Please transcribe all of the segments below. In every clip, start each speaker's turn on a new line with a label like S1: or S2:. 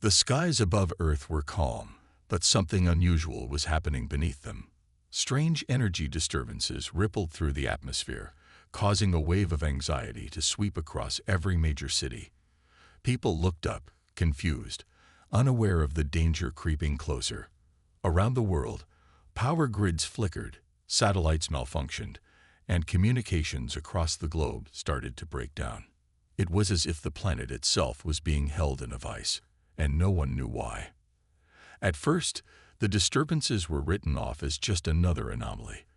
S1: The skies above Earth were calm, but something unusual was happening beneath them. Strange energy disturbances rippled through the atmosphere, causing a wave of anxiety to sweep across every major city. People looked up, confused, unaware of the danger creeping closer. Around the world, power grids flickered, satellites malfunctioned, and communications across the globe started to break down. It was as if the planet itself was being held in a vice, and no one knew why. At first, the disturbances were written off as just another anomaly,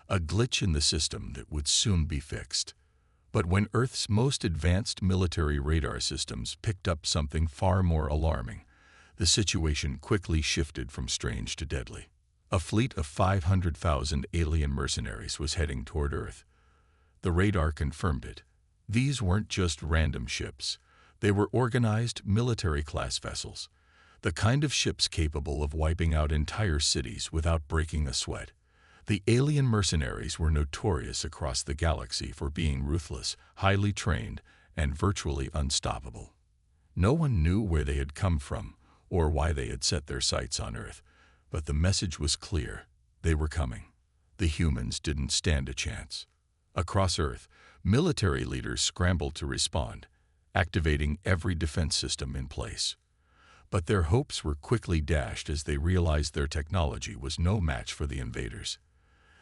S1: a glitch in the system that would soon be fixed. But when Earth's most advanced military radar systems picked up something far more alarming, the situation quickly shifted from strange to deadly. A fleet of 500,000 alien mercenaries was heading toward Earth. The radar confirmed it. These weren't just random ships. They were organized military-class vessels, the kind of ships capable of wiping out entire cities without breaking a sweat. The alien mercenaries were notorious across the galaxy for being ruthless, highly trained, and virtually unstoppable. No one knew where they had come from or why they had set their sights on Earth, but the message was clear. They were coming. The humans didn't stand a chance. Across Earth, military leaders scrambled to respond, activating every defense system in place. But their hopes were quickly dashed as they realized their technology was no match for the invaders.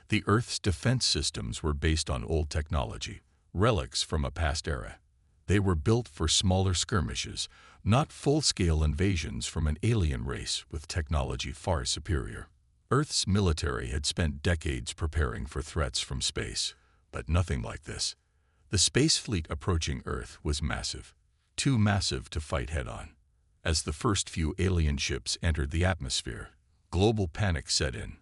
S1: The Earth's defense systems were based on old technology, relics from a past era. They were built for smaller skirmishes, not full-scale invasions from an alien race with technology far superior. Earth's military had spent decades preparing for threats from space, but nothing like this. The space fleet approaching Earth was massive, too massive to fight head-on. As the first few alien ships entered the atmosphere, global panic set in.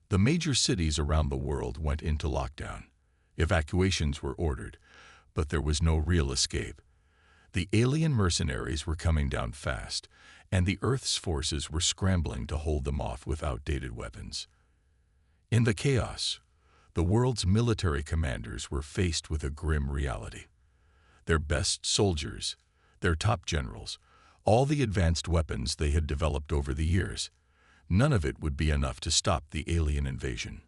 S1: The major cities around the world went into lockdown. Evacuations were ordered, but there was no real escape. The alien mercenaries were coming down fast, and the Earth's forces were scrambling to hold them off with outdated weapons. In the chaos, the world's military commanders were faced with a grim reality. Their best soldiers, their top generals, all the advanced weapons they had developed over the years, none of it would be enough to stop the alien invasion.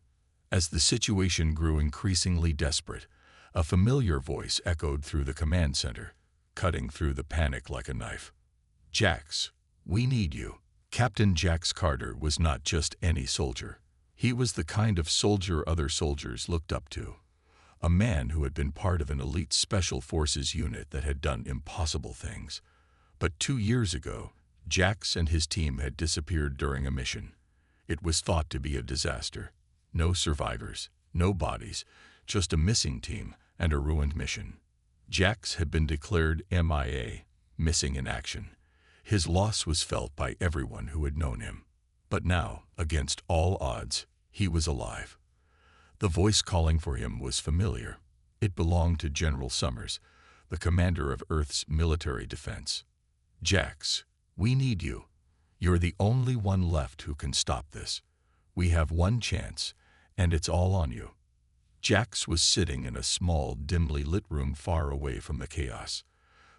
S1: As the situation grew increasingly desperate, a familiar voice echoed through the command center, cutting through the panic like a knife. "Jax, we need you." Captain Jax Carter was not just any soldier. He was the kind of soldier other soldiers looked up to. A man who had been part of an elite special forces unit that had done impossible things. But 2 years ago, Jax and his team had disappeared during a mission. It was thought to be a disaster. No survivors, no bodies, just a missing team and a ruined mission. Jax had been declared MIA, missing in action. His loss was felt by everyone who had known him. But now, against all odds, he was alive. The voice calling for him was familiar. It belonged to General Summers, the commander of Earth's military defense. "Jax, we need you. You're the only one left who can stop this. We have one chance, and it's all on you." Jax was sitting in a small, dimly lit room far away from the chaos.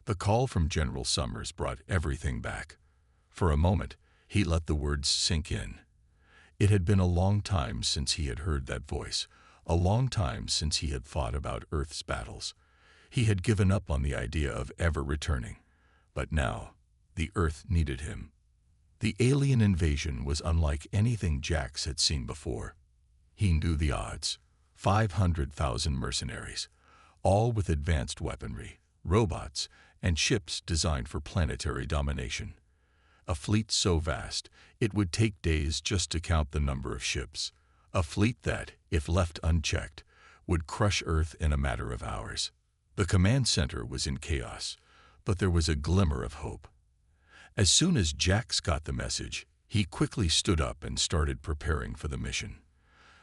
S1: The call from General Summers brought everything back. For a moment, he let the words sink in. It had been a long time since he had heard that voice, a long time since he had thought about Earth's battles. He had given up on the idea of ever returning. But now, the Earth needed him. The alien invasion was unlike anything Jax had seen before. He knew the odds. 500,000 mercenaries, all with advanced weaponry, robots, and ships designed for planetary domination. A fleet so vast, it would take days just to count the number of ships. A fleet that, if left unchecked, would crush Earth in a matter of hours. The command center was in chaos, but there was a glimmer of hope. As soon as Jax got the message, he quickly stood up and started preparing for the mission.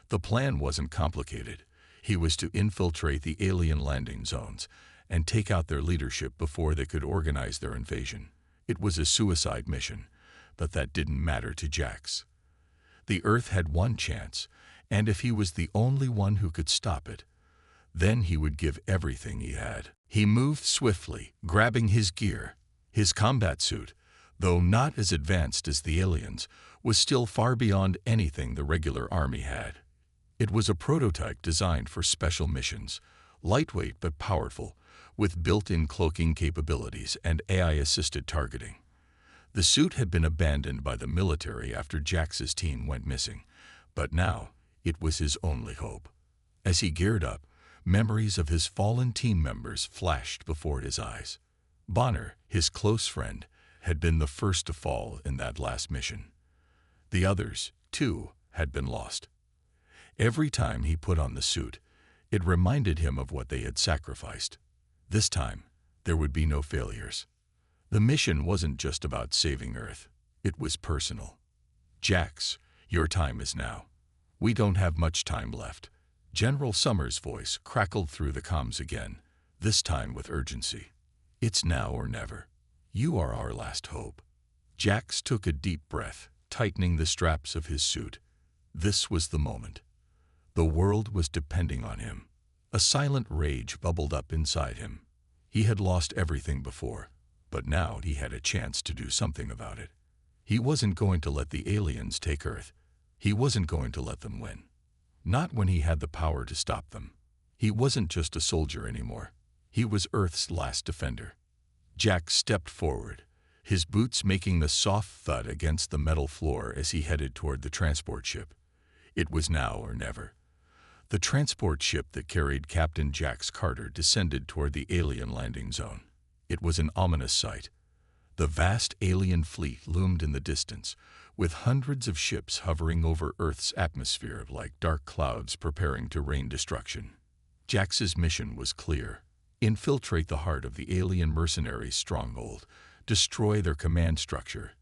S1: The plan wasn't complicated. He was to infiltrate the alien landing zones and take out their leadership before they could organize their invasion. It was a suicide mission, but that didn't matter to Jax. The Earth had one chance, and if he was the only one who could stop it, then he would give everything he had. He moved swiftly, grabbing his gear, his combat suit, though not as advanced as the aliens, was still far beyond anything the regular army had. It was a prototype designed for special missions, lightweight but powerful, with built-in cloaking capabilities and AI-assisted targeting. The suit had been abandoned by the military after Jax's team went missing, but now it was his only hope. As he geared up, memories of his fallen team members flashed before his eyes. Bonner, his close friend, had been the first to fall in that last mission. The others, too, had been lost. Every time he put on the suit, it reminded him of what they had sacrificed. This time, there would be no failures. The mission wasn't just about saving Earth. It was personal. "Jax, your time is now. We don't have much time left." General Summers' voice crackled through the comms again, this time with urgency. "It's now or never. You are our last hope." Jax took a deep breath, tightening the straps of his suit. This was the moment. The world was depending on him. A silent rage bubbled up inside him. He had lost everything before, but now he had a chance to do something about it. He wasn't going to let the aliens take Earth. He wasn't going to let them win. Not when he had the power to stop them. He wasn't just a soldier anymore. He was Earth's last defender. Jax stepped forward, his boots making the soft thud against the metal floor as he headed toward the transport ship. It was now or never. The transport ship that carried Captain Jax Carter descended toward the alien landing zone. It was an ominous sight. The vast alien fleet loomed in the distance, with hundreds of ships hovering over Earth's atmosphere like dark clouds preparing to rain destruction. Jax's mission was clear: infiltrate the heart of the alien mercenaries' stronghold, destroy their command structure,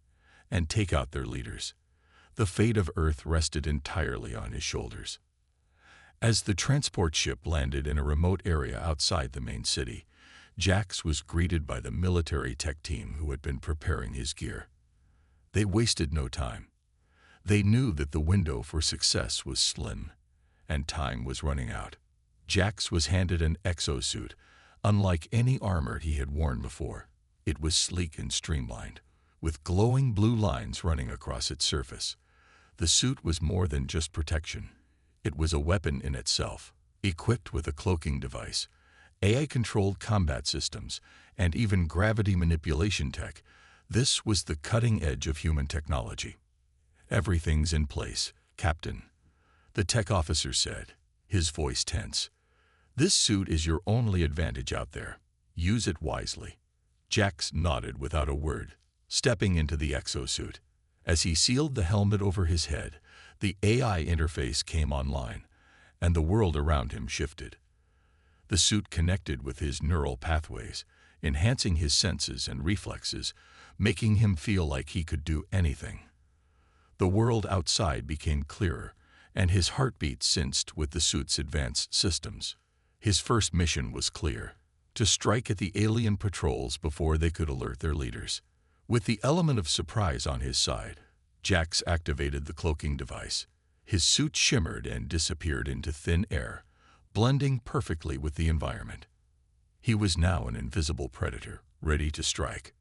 S1: and take out their leaders. The fate of Earth rested entirely on his shoulders. As the transport ship landed in a remote area outside the main city, Jax was greeted by the military tech team who had been preparing his gear. They wasted no time. They knew that the window for success was slim, and time was running out. Jax was handed an exosuit, unlike any armor he had worn before. It was sleek and streamlined, with glowing blue lines running across its surface. The suit was more than just protection. It was a weapon in itself, equipped with a cloaking device, AI-controlled combat systems, and even gravity manipulation tech. This was the cutting edge of human technology. "Everything's in place, Captain," the tech officer said, his voice tense. "This suit is your only advantage out there. Use it wisely." Jax nodded without a word, stepping into the exosuit. As he sealed the helmet over his head, the AI interface came online, and the world around him shifted. The suit connected with his neural pathways, enhancing his senses and reflexes, making him feel like he could do anything. The world outside became clearer, and his heartbeat synced with the suit's advanced systems. His first mission was clear: to strike at the alien patrols before they could alert their leaders. With the element of surprise on his side, Jax activated the cloaking device. His suit shimmered and disappeared into thin air, blending perfectly with the environment. He was now an invisible predator, ready to strike.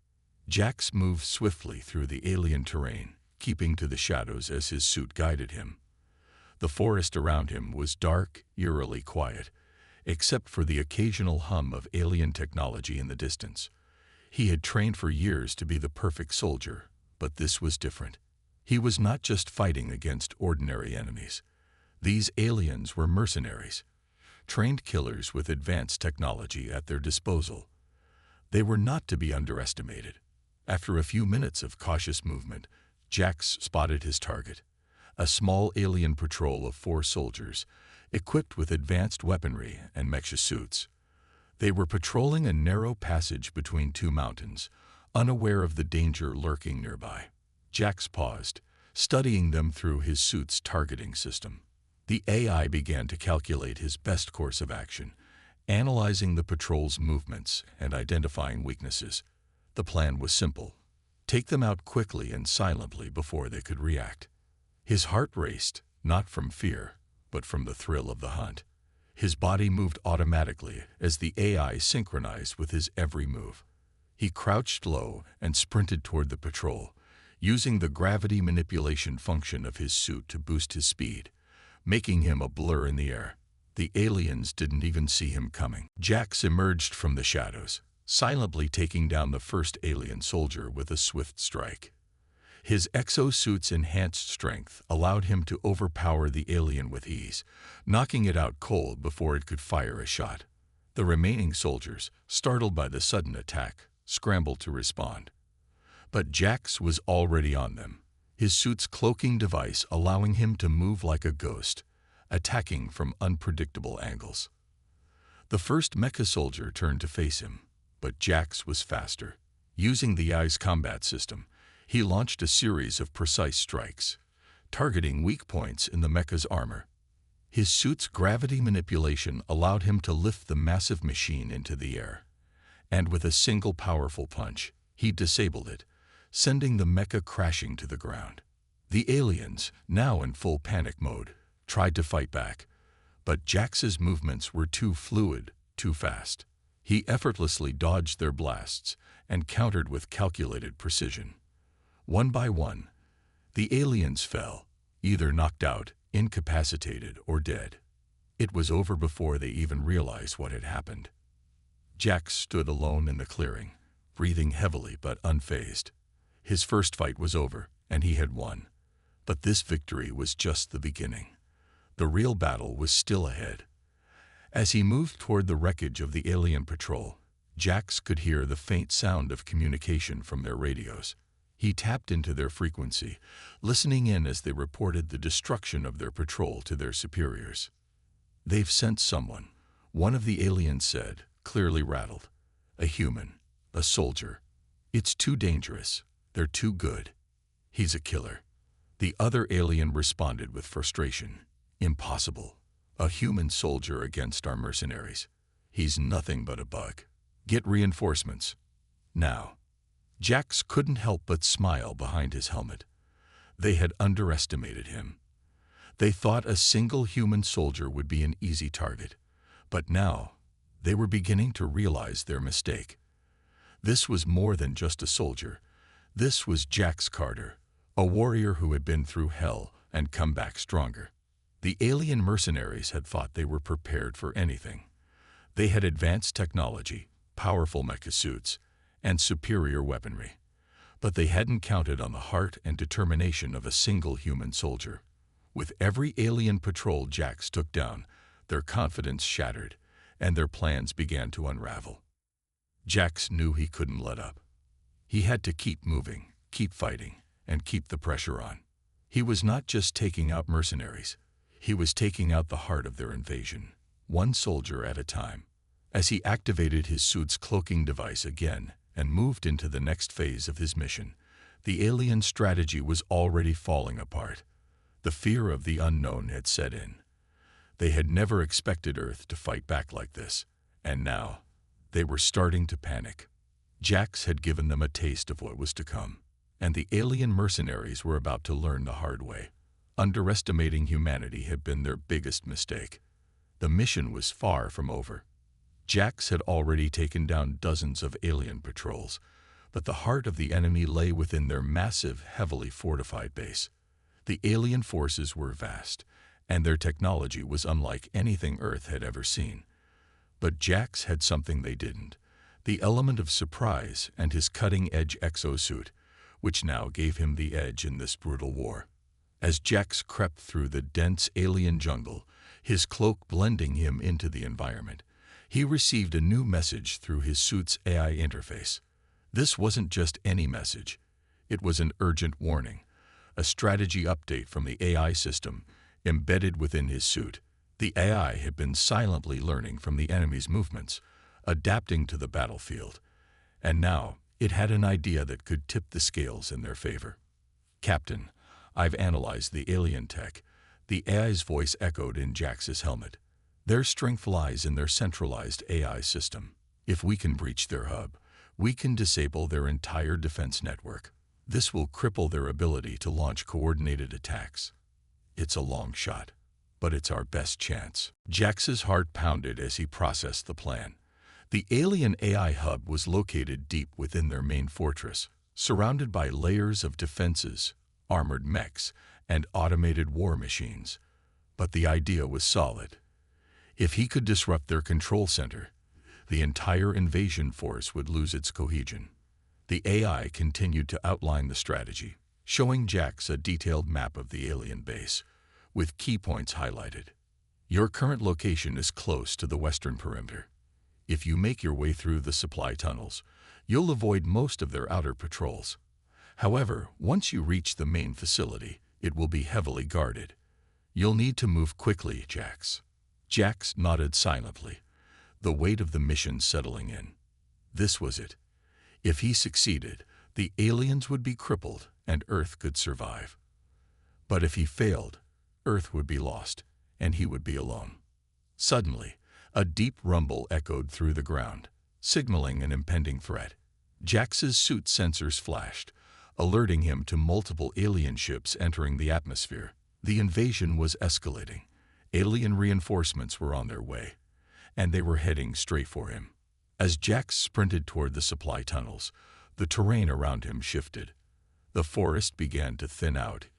S1: Jax moved swiftly through the alien terrain, keeping to the shadows as his suit guided him. The forest around him was dark, eerily quiet, except for the occasional hum of alien technology in the distance. He had trained for years to be the perfect soldier, but this was different. He was not just fighting against ordinary enemies. These aliens were mercenaries, trained killers with advanced technology at their disposal. They were not to be underestimated. After a few minutes of cautious movement, Jax spotted his target: a small alien patrol of 4 soldiers, equipped with advanced weaponry and mecha suits. They were patrolling a narrow passage between 2 mountains, unaware of the danger lurking nearby. Jax paused, studying them through his suit's targeting system. The AI began to calculate his best course of action, analyzing the patrol's movements and identifying weaknesses. The plan was simple: take them out quickly and silently before they could react. His heart raced, not from fear, but from the thrill of the hunt. His body moved automatically as the AI synchronized with his every move. He crouched low and sprinted toward the patrol, using the gravity manipulation function of his suit to boost his speed, making him a blur in the air. The aliens didn't even see him coming. Jax emerged from the shadows, silently taking down the first alien soldier with a swift strike. His exosuit's enhanced strength allowed him to overpower the alien with ease, knocking it out cold before it could fire a shot. The remaining soldiers, startled by the sudden attack, scrambled to respond. But Jax was already on them, his suit's cloaking device allowing him to move like a ghost, attacking from unpredictable angles. The first mecha soldier turned to face him, but Jax was faster. Using the eye's combat system, he launched a series of precise strikes, targeting weak points in the mecha's armor. His suit's gravity manipulation allowed him to lift the massive machine into the air, and with a single powerful punch, he disabled it, sending the mecha crashing to the ground. The aliens, now in full panic mode, tried to fight back, but Jax's movements were too fluid, too fast. He effortlessly dodged their blasts and countered with calculated precision. One by one, the aliens fell, either knocked out, incapacitated, or dead. It was over before they even realized what had happened. Jax stood alone in the clearing, breathing heavily but unfazed. His first fight was over, and he had won. But this victory was just the beginning. The real battle was still ahead. As he moved toward the wreckage of the alien patrol, Jax could hear the faint sound of communication from their radios. He tapped into their frequency, listening in as they reported the destruction of their patrol to their superiors. "They've sent someone," one of the aliens said, clearly rattled. "A human, a soldier. It's too dangerous. They're too good. He's a killer." The other alien responded with frustration. "Impossible. A human soldier against our mercenaries. He's nothing but a bug. Get reinforcements. Now." Jax couldn't help but smile behind his helmet. They had underestimated him. They thought a single human soldier would be an easy target, but now they were beginning to realize their mistake. This was more than just a soldier. This was Jax Carter, a warrior who had been through hell and come back stronger. The alien mercenaries had thought they were prepared for anything. They had advanced technology, powerful mecha suits, and superior weaponry. But they hadn't counted on the heart and determination of a single human soldier. With every alien patrol Jax took down, their confidence shattered, and their plans began to unravel. Jax knew he couldn't let up. He had to keep moving, keep fighting, and keep the pressure on. He was not just taking out mercenaries. He was taking out the heart of their invasion, one soldier at a time. As he activated his suit's cloaking device again and moved into the next phase of his mission, the alien strategy was already falling apart. The fear of the unknown had set in. They had never expected Earth to fight back like this, and now they were starting to panic. Jax had given them a taste of what was to come, and the alien mercenaries were about to learn the hard way. Underestimating humanity had been their biggest mistake. The mission was far from over. Jax had already taken down dozens of alien patrols, but the heart of the enemy lay within their massive, heavily fortified base. The alien forces were vast, and their technology was unlike anything Earth had ever seen. But Jax had something they didn't, the element of surprise and his cutting-edge exosuit, which now gave him the edge in this brutal war. As Jax crept through the dense alien jungle, his cloak blending him into the environment, he received a new message through his suit's AI interface. This wasn't just any message. It was an urgent warning, a strategy update from the AI system embedded within his suit. The AI had been silently learning from the enemy's movements, adapting to the battlefield, and now it had an idea that could tip the scales in their favor. "Captain, I've analyzed the alien tech," the AI's voice echoed in Jax's helmet. "Their strength lies in their centralized AI system. If we can breach their hub, we can disable their entire defense network. This will cripple their ability to launch coordinated attacks. It's a long shot, but it's our best chance." Jax's heart pounded as he processed the plan. The alien AI hub was located deep within their main fortress, surrounded by layers of defenses, armored mechs, and automated war machines. But the idea was solid. If he could disrupt their control center, the entire invasion force would lose its cohesion. The AI continued to outline the strategy, showing Jax a detailed map of the alien base, with key points highlighted. Your current location is close to the western perimeter. If you make your way through the supply tunnels, you'll avoid most of their outer patrols. However, once you reach the main facility, it will be heavily guarded. You'll need to move quickly, Jax. Jax nodded silently, the weight of the mission settling in. This was it. If he succeeded, the aliens would be crippled and Earth could survive. But if he failed, Earth would be lost, and he would be alone. Suddenly, a deep rumble echoed through the ground, signaling an impending threat. Jax's suit sensors flashed, alerting him to multiple alien ships entering the atmosphere. The invasion was escalating. Alien reinforcements were on their way, and they were heading straight for him. As Jax sprinted toward the supply tunnels, the terrain around him shifted. The forest began to thin out,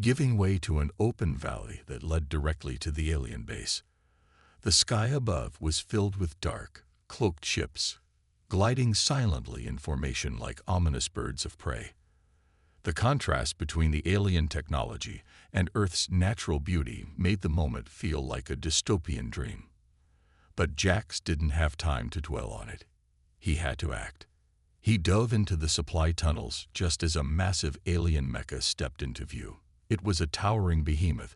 S1: giving way to an open valley that led directly to the alien base. The sky above was filled with dark, cloaked ships, gliding silently in formation like ominous birds of prey. The contrast between the alien technology and Earth's natural beauty made the moment feel like a dystopian dream. But Jax didn't have time to dwell on it. He had to act. He dove into the supply tunnels just as a massive alien mecha stepped into view. It was a towering behemoth,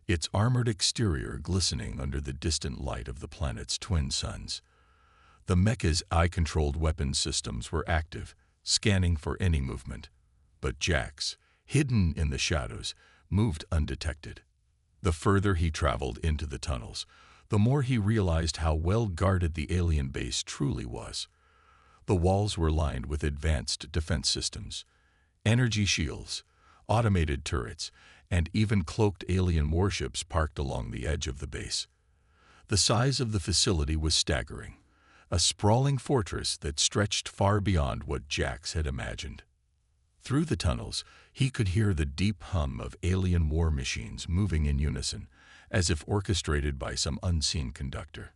S1: its armored exterior glistening under the distant light of the planet's twin suns. The mecha's eye-controlled weapon systems were active, scanning for any movement. But Jax, hidden in the shadows, moved undetected. The further he traveled into the tunnels, the more he realized how well guarded the alien base truly was. The walls were lined with advanced defense systems, energy shields, automated turrets, and even cloaked alien warships parked along the edge of the base. The size of the facility was staggering, a sprawling fortress that stretched far beyond what Jax had imagined. Through the tunnels, he could hear the deep hum of alien war machines moving in unison, as if orchestrated by some unseen conductor.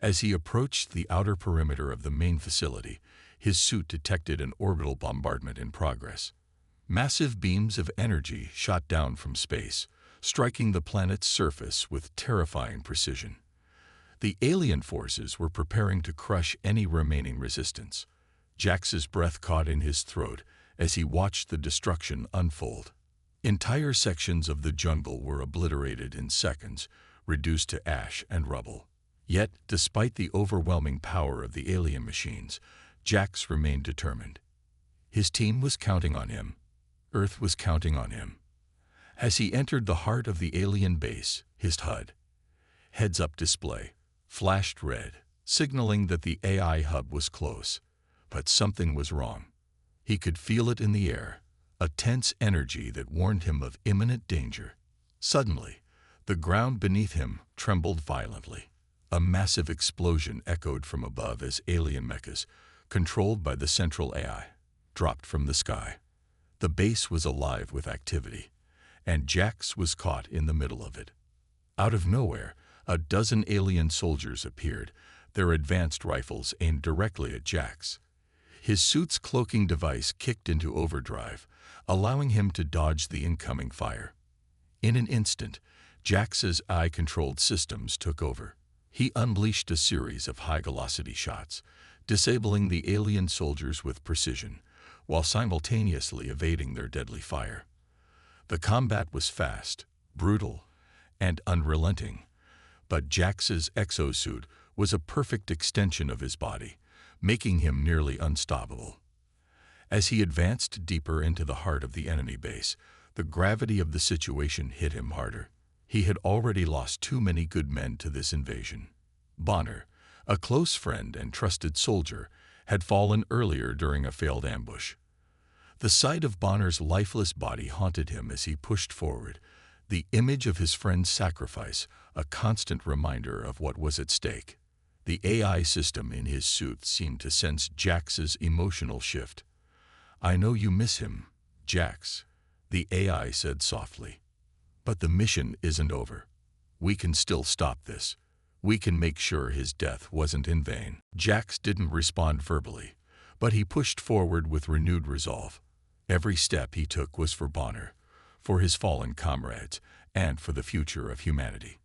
S1: As he approached the outer perimeter of the main facility, his suit detected an orbital bombardment in progress. Massive beams of energy shot down from space, striking the planet's surface with terrifying precision. The alien forces were preparing to crush any remaining resistance. Jax's breath caught in his throat as he watched the destruction unfold. Entire sections of the jungle were obliterated in seconds, reduced to ash and rubble. Yet, despite the overwhelming power of the alien machines, Jax remained determined. His team was counting on him. Earth was counting on him. As he entered the heart of the alien base, his HUD, heads-up display, flashed red, signaling that the AI hub was close. But something was wrong. He could feel it in the air, a tense energy that warned him of imminent danger. Suddenly, the ground beneath him trembled violently. A massive explosion echoed from above as alien mechas, controlled by the central AI, dropped from the sky. The base was alive with activity, and Jax was caught in the middle of it. Out of nowhere, a dozen alien soldiers appeared, their advanced rifles aimed directly at Jax. His suit's cloaking device kicked into overdrive, allowing him to dodge the incoming fire. In an instant, Jax's eye-controlled systems took over. He unleashed a series of high-velocity shots, disabling the alien soldiers with precision, while simultaneously evading their deadly fire. The combat was fast, brutal, and unrelenting, but Jax's exosuit was a perfect extension of his body, making him nearly unstoppable. As he advanced deeper into the heart of the enemy base, the gravity of the situation hit him harder. He had already lost too many good men to this invasion. Bonner, a close friend and trusted soldier, had fallen earlier during a failed ambush. The sight of Bonner's lifeless body haunted him as he pushed forward, the image of his friend's sacrifice a constant reminder of what was at stake. The AI system in his suit seemed to sense Jax's emotional shift. "I know you miss him, Jax," the AI said softly. "But the mission isn't over. We can still stop this. We can make sure his death wasn't in vain." Jax didn't respond verbally, but he pushed forward with renewed resolve. Every step he took was for Bonner, for his fallen comrades, and for the future of humanity.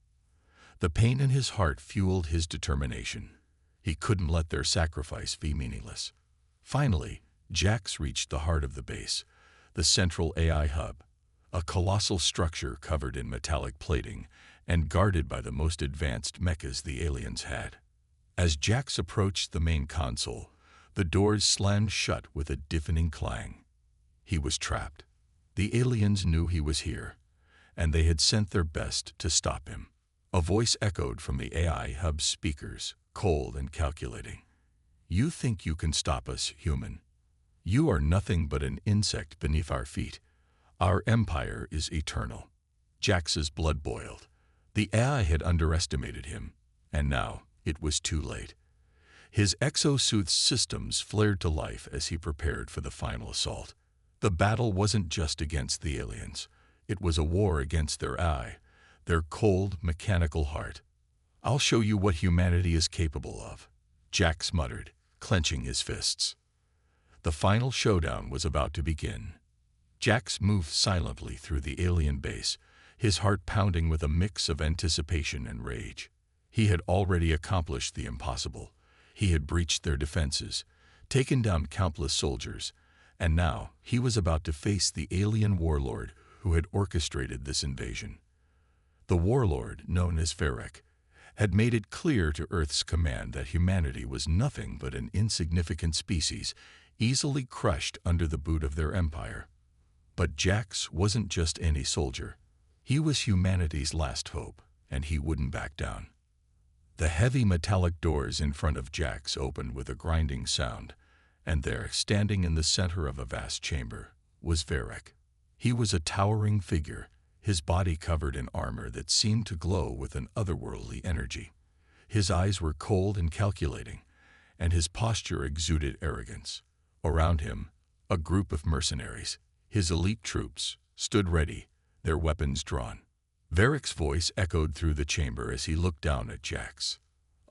S1: The pain in his heart fueled his determination. He couldn't let their sacrifice be meaningless. Finally, Jax reached the heart of the base, the central AI hub, a colossal structure covered in metallic plating and guarded by the most advanced mechas the aliens had. As Jax approached the main console, the doors slammed shut with a deafening clang. He was trapped. The aliens knew he was here, and they had sent their best to stop him. A voice echoed from the AI hub's speakers, cold and calculating. "You think you can stop us, human? You are nothing but an insect beneath our feet. Our empire is eternal." Jax's blood boiled. The AI had underestimated him, and now it was too late. His exosuit's systems flared to life as he prepared for the final assault. The battle wasn't just against the aliens. It was a war against their AI, their cold, mechanical heart. "I'll show you what humanity is capable of," Jax muttered, clenching his fists. The final showdown was about to begin. Jax moved silently through the alien base, his heart pounding with a mix of anticipation and rage. He had already accomplished the impossible. He had breached their defenses, taken down countless soldiers, and now he was about to face the alien warlord who had orchestrated this invasion. The warlord, known as Varric, had made it clear to Earth's command that humanity was nothing but an insignificant species, easily crushed under the boot of their empire. But Jax wasn't just any soldier. He was humanity's last hope, and he wouldn't back down. The heavy metallic doors in front of Jax opened with a grinding sound, and there, standing in the center of a vast chamber, was Varric. He was a towering figure, his body covered in armor that seemed to glow with an otherworldly energy. His eyes were cold and calculating, and his posture exuded arrogance. Around him, a group of mercenaries, his elite troops, stood ready, their weapons drawn. Varric's voice echoed through the chamber as he looked down at Jax.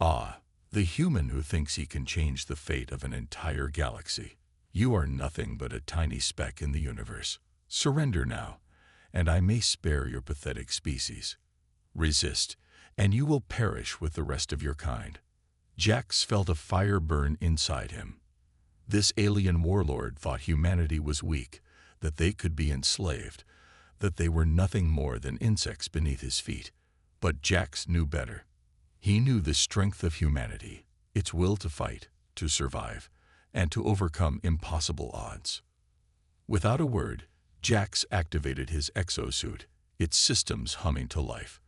S1: "Ah, the human who thinks he can change the fate of an entire galaxy. You are nothing but a tiny speck in the universe. Surrender now, and I may spare your pathetic species. Resist, and you will perish with the rest of your kind." Jax felt a fire burn inside him. This alien warlord thought humanity was weak, that they could be enslaved, that they were nothing more than insects beneath his feet. But Jax knew better. He knew the strength of humanity, its will to fight, to survive, and to overcome impossible odds. Without a word, Jax activated his exosuit, its systems humming to life.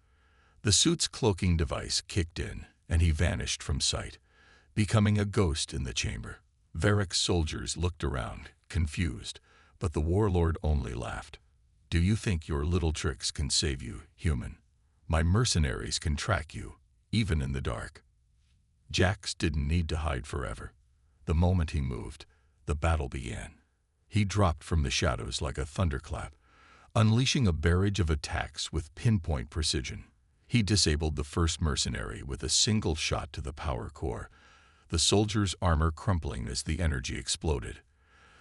S1: The suit's cloaking device kicked in, and he vanished from sight, becoming a ghost in the chamber. Varric's soldiers looked around, confused, but the warlord only laughed. "Do you think your little tricks can save you, human? My mercenaries can track you, even in the dark." Jax didn't need to hide forever. The moment he moved, the battle began. He dropped from the shadows like a thunderclap, unleashing a barrage of attacks with pinpoint precision. He disabled the first mercenary with a single shot to the power core, the soldier's armor crumpling as the energy exploded.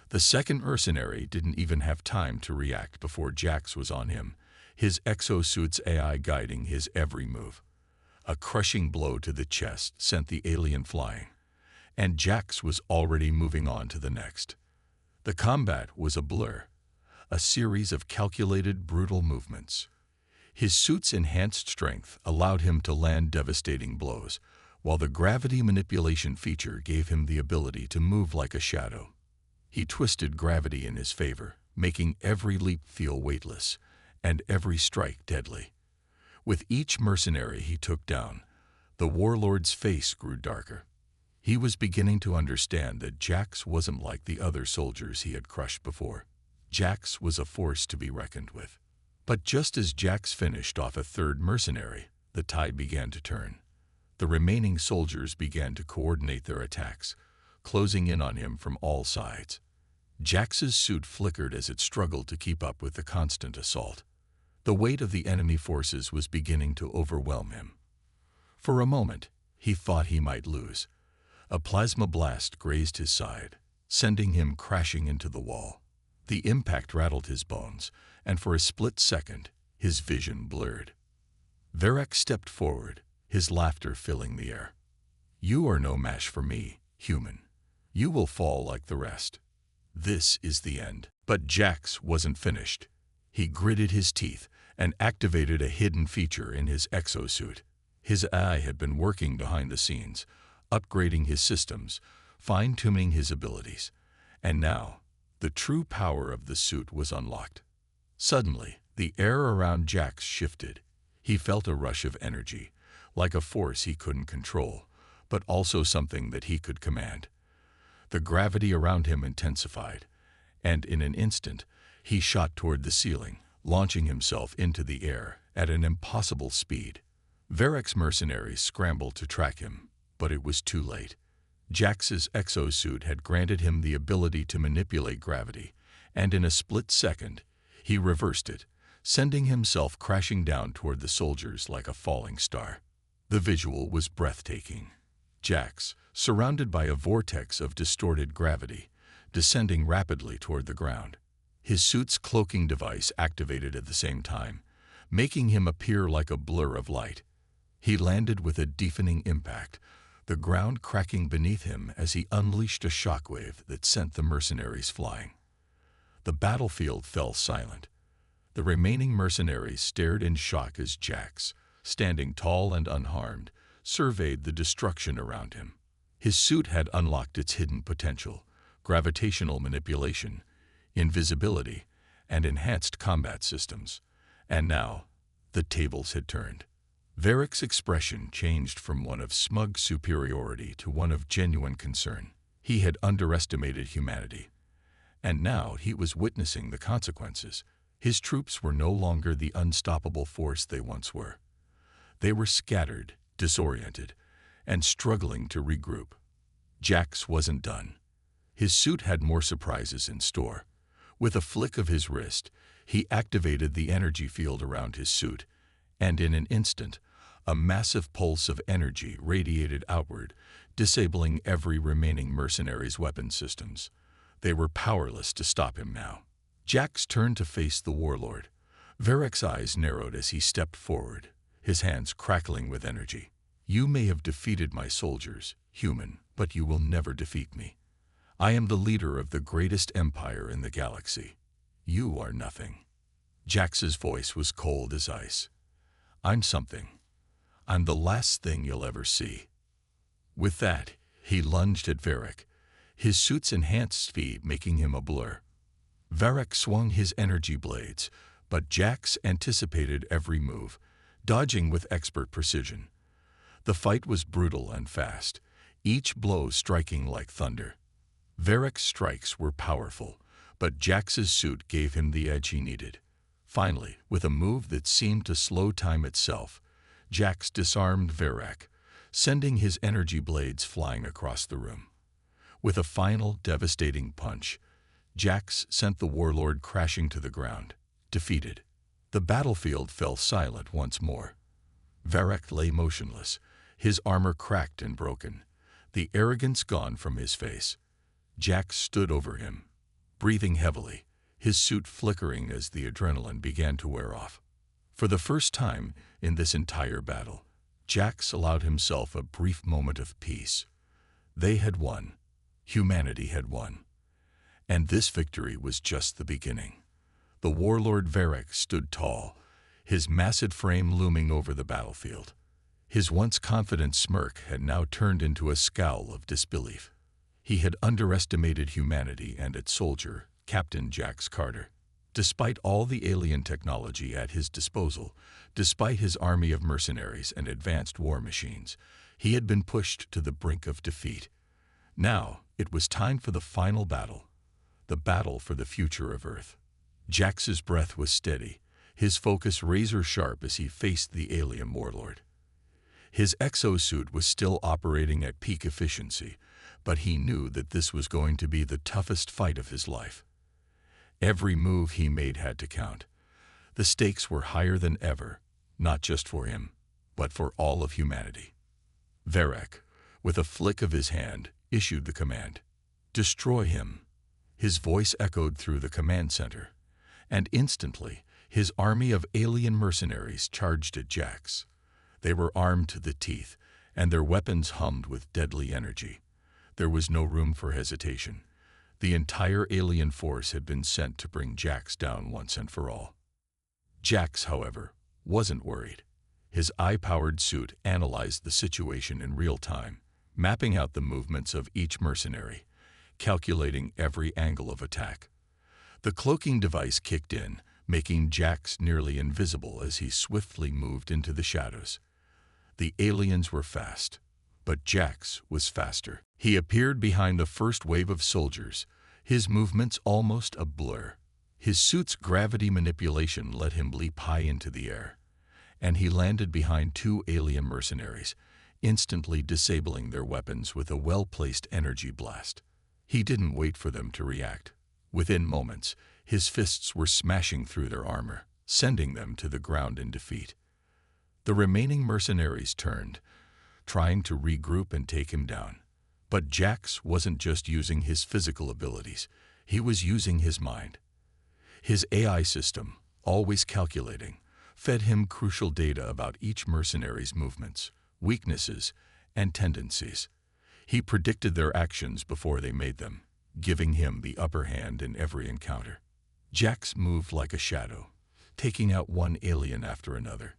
S1: The second mercenary didn't even have time to react before Jax was on him, his exosuit's AI guiding his every move. A crushing blow to the chest sent the alien flying, and Jax was already moving on to the next. The combat was a blur, a series of calculated, brutal movements. His suit's enhanced strength allowed him to land devastating blows, while the gravity manipulation feature gave him the ability to move like a shadow. He twisted gravity in his favor, making every leap feel weightless, and every strike deadly. With each mercenary he took down, the warlord's face grew darker. He was beginning to understand that Jax wasn't like the other soldiers he had crushed before. Jax was a force to be reckoned with. But just as Jax finished off a third mercenary, the tide began to turn. The remaining soldiers began to coordinate their attacks, closing in on him from all sides. Jax's suit flickered as it struggled to keep up with the constant assault. The weight of the enemy forces was beginning to overwhelm him. For a moment, he thought he might lose. A plasma blast grazed his side, sending him crashing into the wall. The impact rattled his bones, and for a split second, his vision blurred. Varric stepped forward, his laughter filling the air. "You are no match for me, human. You will fall like the rest. This is the end." But Jax wasn't finished. He gritted his teeth and activated a hidden feature in his exosuit. His AI had been working behind the scenes, upgrading his systems, fine-tuning his abilities. And now, the true power of the suit was unlocked. Suddenly, the air around Jax shifted. He felt a rush of energy, like a force he couldn't control, but also something that he could command. The gravity around him intensified, and in an instant, he shot toward the ceiling, launching himself into the air at an impossible speed. Varric's mercenaries scrambled to track him, but it was too late. Jax's exosuit had granted him the ability to manipulate gravity, and in a split second, he reversed it, sending himself crashing down toward the soldiers like a falling star. The visual was breathtaking. Jax, surrounded by a vortex of distorted gravity, descending rapidly toward the ground. His suit's cloaking device activated at the same time, making him appear like a blur of light. He landed with a deafening impact, the ground cracking beneath him as he unleashed a shockwave that sent the mercenaries flying. The battlefield fell silent. The remaining mercenaries stared in shock as Jax, standing tall and unharmed, surveyed the destruction around him. His suit had unlocked its hidden potential: gravitational manipulation, invisibility, and enhanced combat systems. And now, the tables had turned. Varric's expression changed from one of smug superiority to one of genuine concern. He had underestimated humanity, and now he was witnessing the consequences. His troops were no longer the unstoppable force they once were. They were scattered, disoriented, and struggling to regroup. Jax wasn't done. His suit had more surprises in store. With a flick of his wrist, he activated the energy field around his suit, and in an instant, a massive pulse of energy radiated outward, disabling every remaining mercenary's weapon systems. They were powerless to stop him now. Jax turned to face the warlord. Varric's eyes narrowed as he stepped forward, his hands crackling with energy. "You may have defeated my soldiers, human, but you will never defeat me. I am the leader of the greatest empire in the galaxy. You are nothing." Jax's voice was cold as ice. "I'm something. I'm the last thing you'll ever see." With that, he lunged at Varric, his suit's enhanced speed making him a blur. Varric swung his energy blades, but Jax anticipated every move, dodging with expert precision. The fight was brutal and fast, each blow striking like thunder. Varric's strikes were powerful, but Jax's suit gave him the edge he needed. Finally, with a move that seemed to slow time itself, Jax disarmed Varric, sending his energy blades flying across the room. With a final, devastating punch, Jax sent the warlord crashing to the ground, defeated. The battlefield fell silent once more. Varric lay motionless, his armor cracked and broken, the arrogance gone from his face. Jax stood over him, breathing heavily, his suit flickering as the adrenaline began to wear off. For the first time in this entire battle, Jax allowed himself a brief moment of peace. They had won. Humanity had won. And this victory was just the beginning. The warlord Varric stood tall, his massive frame looming over the battlefield. His once confident smirk had now turned into a scowl of disbelief. He had underestimated humanity and its soldier, Captain Jax Carter. Despite all the alien technology at his disposal, despite his army of mercenaries and advanced war machines, he had been pushed to the brink of defeat. Now, it was time for the final battle, the battle for the future of Earth. Jax's breath was steady, his focus razor-sharp as he faced the alien warlord. His exosuit was still operating at peak efficiency, but he knew that this was going to be the toughest fight of his life. Every move he made had to count. The stakes were higher than ever, not just for him, but for all of humanity. Varric, with a flick of his hand, issued the command, "Destroy him." His voice echoed through the command center, and instantly his army of alien mercenaries charged at Jax. They were armed to the teeth, and their weapons hummed with deadly energy. There was no room for hesitation. The entire alien force had been sent to bring Jax down once and for all. Jax, however, wasn't worried. His eye-powered suit analyzed the situation in real time, mapping out the movements of each mercenary, calculating every angle of attack. The cloaking device kicked in, making Jax nearly invisible as he swiftly moved into the shadows. The aliens were fast, but Jax was faster. He appeared behind the first wave of soldiers, his movements almost a blur. His suit's gravity manipulation let him leap high into the air, and he landed behind two alien mercenaries, instantly disabling their weapons with a well-placed energy blast. He didn't wait for them to react. Within moments, his fists were smashing through their armor, sending them to the ground in defeat. The remaining mercenaries turned, trying to regroup and take him down. But Jax wasn't just using his physical abilities, he was using his mind. His AI system, always calculating, fed him crucial data about each mercenary's movements, weaknesses, and tendencies. He predicted their actions before they made them, giving him the upper hand in every encounter. Jax moved like a shadow, taking out one alien after another.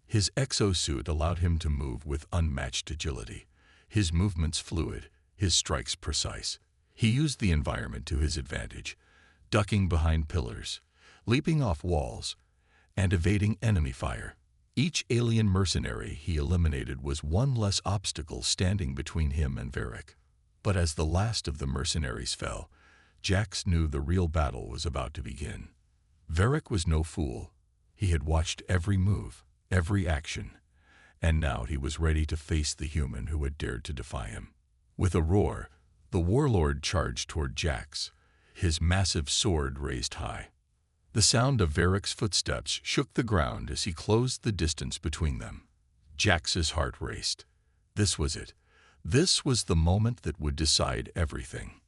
S1: His exosuit allowed him to move with unmatched agility, his movements fluid, his strikes precise. He used the environment to his advantage, ducking behind pillars, leaping off walls, and evading enemy fire. Each alien mercenary he eliminated was one less obstacle standing between him and Varric. But as the last of the mercenaries fell, Jax knew the real battle was about to begin. Varric was no fool. He had watched every move, every action, and now he was ready to face the human who had dared to defy him. With a roar, the warlord charged toward Jax, his massive sword raised high. The sound of Varric's footsteps shook the ground as he closed the distance between them. Jax's heart raced. This was it. This was the moment that would decide everything.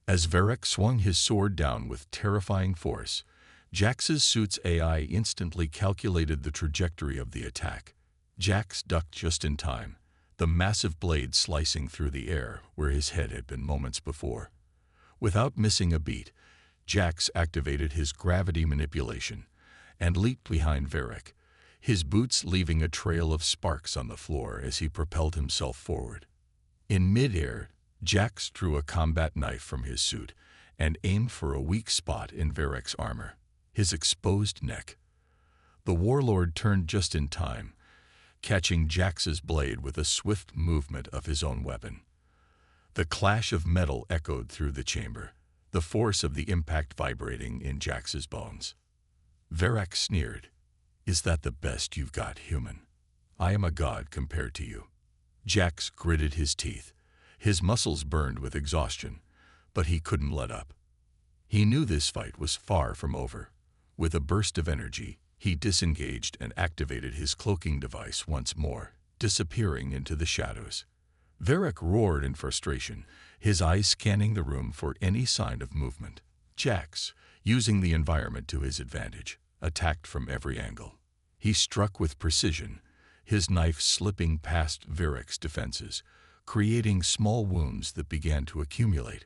S1: As Varric swung his sword down with terrifying force, Jax's suit's AI instantly calculated the trajectory of the attack. Jax ducked just in time, the massive blade slicing through the air where his head had been moments before. Without missing a beat, Jax activated his gravity manipulation and leaped behind Varric, his boots leaving a trail of sparks on the floor as he propelled himself forward. In mid-air, Jax drew a combat knife from his suit and aimed for a weak spot in Varric's armor, his exposed neck. The warlord turned just in time, catching Jax's blade with a swift movement of his own weapon. The clash of metal echoed through the chamber, the force of the impact vibrating in Jax's bones. Varric sneered, "Is that the best you've got, human? I am a god compared to you." Jax gritted his teeth. His muscles burned with exhaustion, but he couldn't let up. He knew this fight was far from over. With a burst of energy, he disengaged and activated his cloaking device once more, disappearing into the shadows. Varric roared in frustration, his eyes scanning the room for any sign of movement. Jax, using the environment to his advantage, attacked from every angle. He struck with precision, his knife slipping past Varric's defenses, creating small wounds that began to accumulate.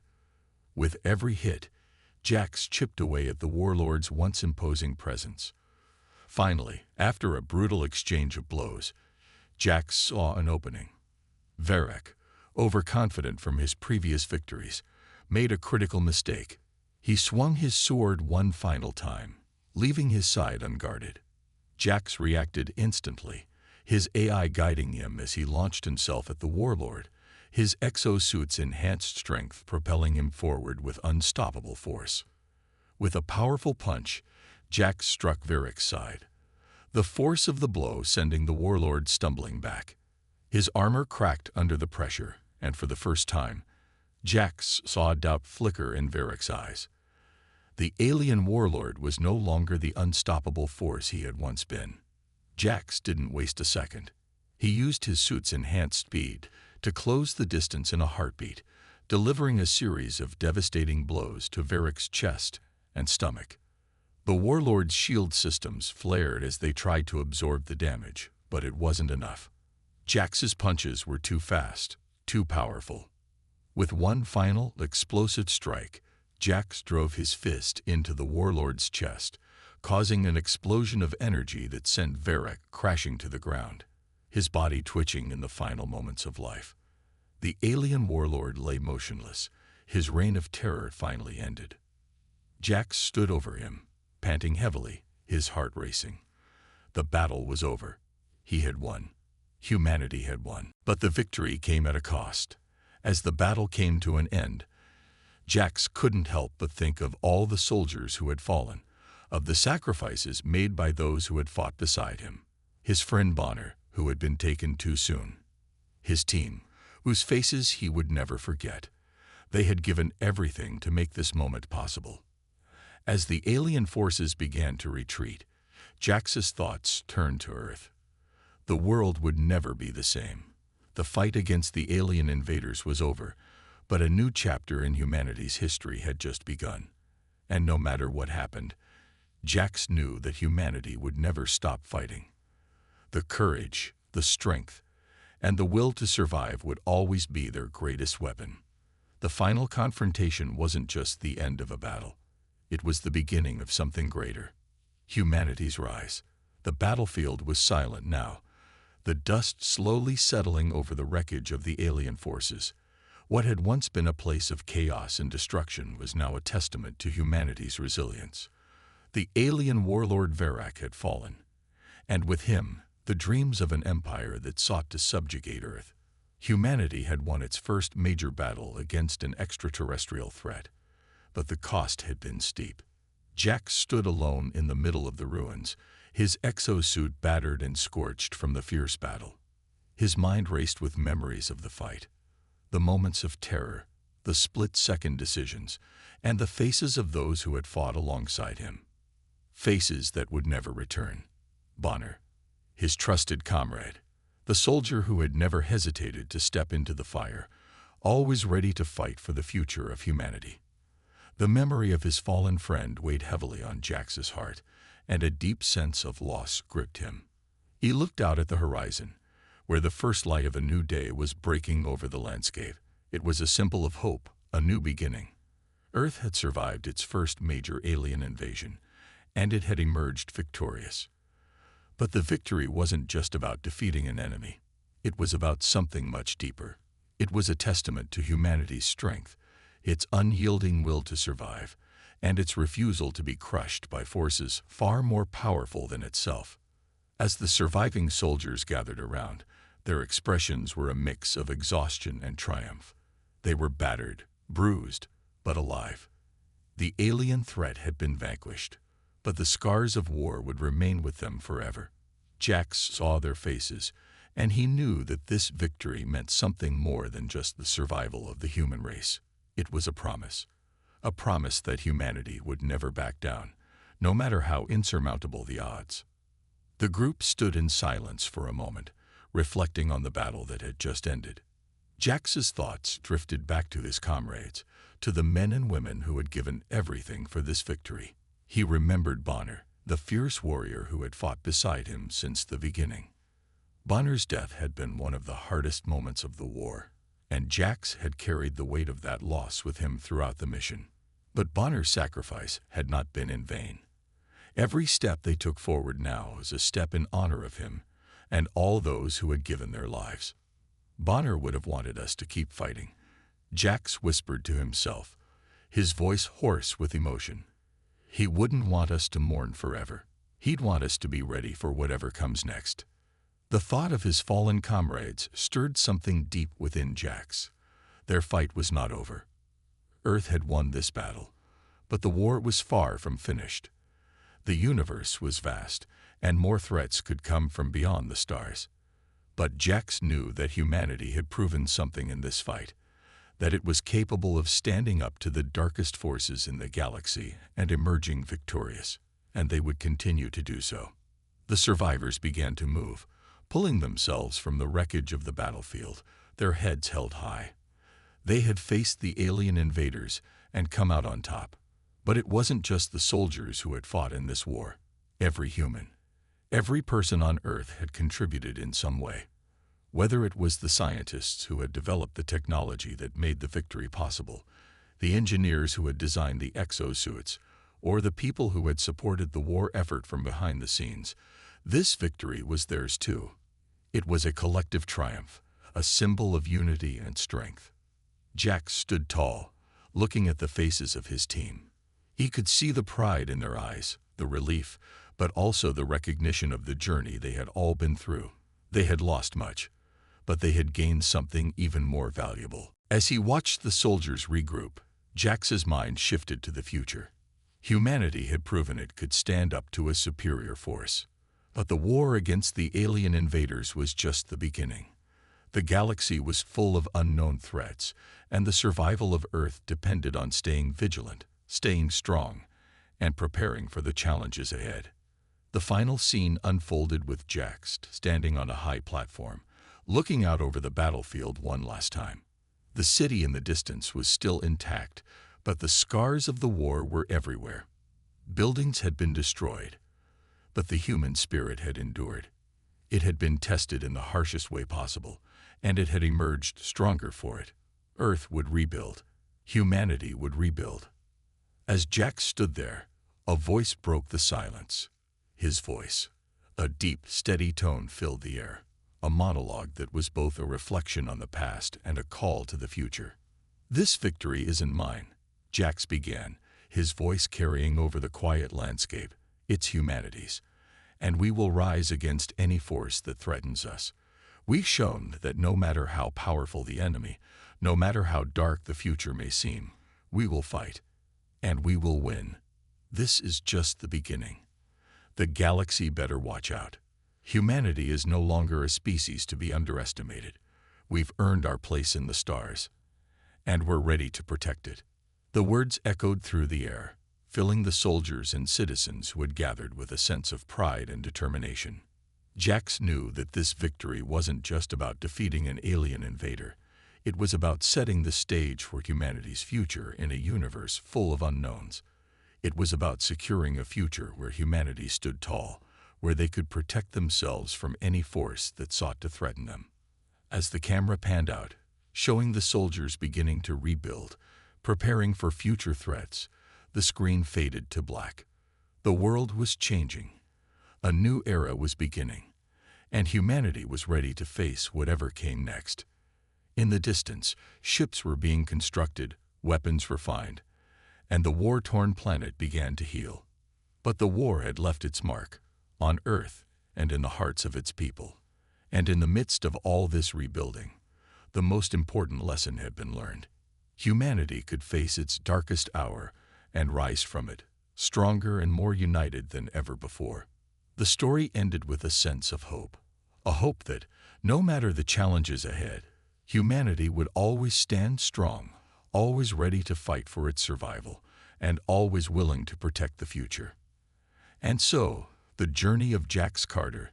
S1: With every hit, Jax chipped away at the warlord's once imposing presence. Finally, after a brutal exchange of blows, Jax saw an opening. Varric, overconfident from his previous victories, made a critical mistake. He swung his sword one final time, leaving his side unguarded. Jax reacted instantly, his AI guiding him as he launched himself at the warlord, his exosuit's enhanced strength propelling him forward with unstoppable force. With a powerful punch, Jax struck Varric's side, the force of the blow sending the warlord stumbling back. His armor cracked under the pressure, and for the first time, Jax saw doubt flicker in Varric's eyes. The alien warlord was no longer the unstoppable force he had once been. Jax didn't waste a second. He used his suit's enhanced speed to close the distance in a heartbeat, delivering a series of devastating blows to Varric's chest and stomach. The warlord's shield systems flared as they tried to absorb the damage, but it wasn't enough. Jax's punches were too fast, too powerful. With one final, explosive strike, Jax drove his fist into the warlord's chest, causing an explosion of energy that sent Varric crashing to the ground, his body twitching in the final moments of life. The alien warlord lay motionless, his reign of terror finally ended. Jax stood over him, panting heavily, his heart racing. The battle was over. He had won. Humanity had won. But the victory came at a cost. As the battle came to an end, Jax couldn't help but think of all the soldiers who had fallen, of the sacrifices made by those who had fought beside him. His friend Bonner, who had been taken too soon. His team, whose faces he would never forget. They had given everything to make this moment possible. As the alien forces began to retreat, Jax's thoughts turned to Earth. The world would never be the same. The fight against the alien invaders was over, but a new chapter in humanity's history had just begun. And no matter what happened, Jax knew that humanity would never stop fighting. The courage, the strength, and the will to survive would always be their greatest weapon. The final confrontation wasn't just the end of a battle. It was the beginning of something greater. Humanity's rise. The battlefield was silent now, the dust slowly settling over the wreckage of the alien forces. What had once been a place of chaos and destruction was now a testament to humanity's resilience. The alien warlord Varric had fallen, and with him, the dreams of an empire that sought to subjugate Earth. Humanity had won its first major battle against an extraterrestrial threat, but the cost had been steep. Jax stood alone in the middle of the ruins, his exosuit battered and scorched from the fierce battle. His mind raced with memories of the fight, the moments of terror, the split-second decisions, and the faces of those who had fought alongside him. Faces that would never return. Bonner, his trusted comrade, the soldier who had never hesitated to step into the fire, always ready to fight for the future of humanity. The memory of his fallen friend weighed heavily on Jax's heart, and a deep sense of loss gripped him. He looked out at the horizon, where the first light of a new day was breaking over the landscape. It was a symbol of hope, a new beginning. Earth had survived its first major alien invasion, and it had emerged victorious. But the victory wasn't just about defeating an enemy. It was about something much deeper. It was a testament to humanity's strength, its unyielding will to survive, and its refusal to be crushed by forces far more powerful than itself. As the surviving soldiers gathered around, their expressions were a mix of exhaustion and triumph. They were battered, bruised, but alive. The alien threat had been vanquished, but the scars of war would remain with them forever. Jax saw their faces, and he knew that this victory meant something more than just the survival of the human race. It was a promise that humanity would never back down, no matter how insurmountable the odds. The group stood in silence for a moment, reflecting on the battle that had just ended. Jax's thoughts drifted back to his comrades, to the men and women who had given everything for this victory. He remembered Bonner, the fierce warrior who had fought beside him since the beginning. Bonner's death had been one of the hardest moments of the war, and Jax had carried the weight of that loss with him throughout the mission. But Bonner's sacrifice had not been in vain. Every step they took forward now was a step in honor of him and all those who had given their lives. Bonner would have wanted us to keep fighting, Jax whispered to himself, his voice hoarse with emotion. He wouldn't want us to mourn forever. He'd want us to be ready for whatever comes next. The thought of his fallen comrades stirred something deep within Jax. Their fight was not over. Earth had won this battle, but the war was far from finished. The universe was vast, and more threats could come from beyond the stars. But Jax knew that humanity had proven something in this fight, that it was capable of standing up to the darkest forces in the galaxy and emerging victorious, and they would continue to do so. The survivors began to move, pulling themselves from the wreckage of the battlefield, their heads held high. They had faced the alien invaders and come out on top. But it wasn't just the soldiers who had fought in this war. Every human, every person on Earth had contributed in some way. Whether it was the scientists who had developed the technology that made the victory possible, the engineers who had designed the exosuits, or the people who had supported the war effort from behind the scenes, this victory was theirs too. It was a collective triumph, a symbol of unity and strength. Jax stood tall, looking at the faces of his team. He could see the pride in their eyes, the relief, but also the recognition of the journey they had all been through. They had lost much, but they had gained something even more valuable. As he watched the soldiers regroup, Jax's mind shifted to the future. Humanity had proven it could stand up to a superior force. But the war against the alien invaders was just the beginning. The galaxy was full of unknown threats, and the survival of Earth depended on staying vigilant, staying strong, and preparing for the challenges ahead. The final scene unfolded with Jax standing on a high platform, looking out over the battlefield one last time. The city in the distance was still intact, but the scars of the war were everywhere. Buildings had been destroyed, but the human spirit had endured. It had been tested in the harshest way possible, and it had emerged stronger for it. Earth would rebuild. Humanity would rebuild. As Jax stood there, a voice broke the silence. His voice. A deep, steady tone filled the air, a monologue that was both a reflection on the past and a call to the future. "This victory isn't mine," Jax began, his voice carrying over the quiet landscape. "It's humanity's, and we will rise against any force that threatens us. We've shown that no matter how powerful the enemy, no matter how dark the future may seem, we will fight, and we will win. This is just the beginning. The galaxy better watch out. Humanity is no longer a species to be underestimated. We've earned our place in the stars, and we're ready to protect it." The words echoed through the air, filling the soldiers and citizens who had gathered with a sense of pride and determination. Jax knew that this victory wasn't just about defeating an alien invader. It was about setting the stage for humanity's future in a universe full of unknowns. It was about securing a future where humanity stood tall, where they could protect themselves from any force that sought to threaten them. As the camera panned out, showing the soldiers beginning to rebuild, preparing for future threats, the screen faded to black. The world was changing. A new era was beginning, and humanity was ready to face whatever came next. In the distance, ships were being constructed, weapons refined, and the war-torn planet began to heal. But the war had left its mark, on Earth and in the hearts of its people. And in the midst of all this rebuilding, the most important lesson had been learned. Humanity could face its darkest hour and rise from it, stronger and more united than ever before. The story ended with a sense of hope. A hope that, no matter the challenges ahead, humanity would always stand strong, always ready to fight for its survival, and always willing to protect the future. And so, the journey of Jax Carter,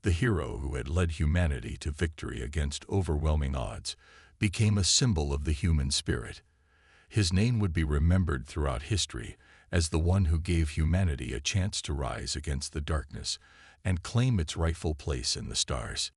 S1: the hero who had led humanity to victory against overwhelming odds, became a symbol of the human spirit. His name would be remembered throughout history as the one who gave humanity a chance to rise against the darkness and claim its rightful place in the stars.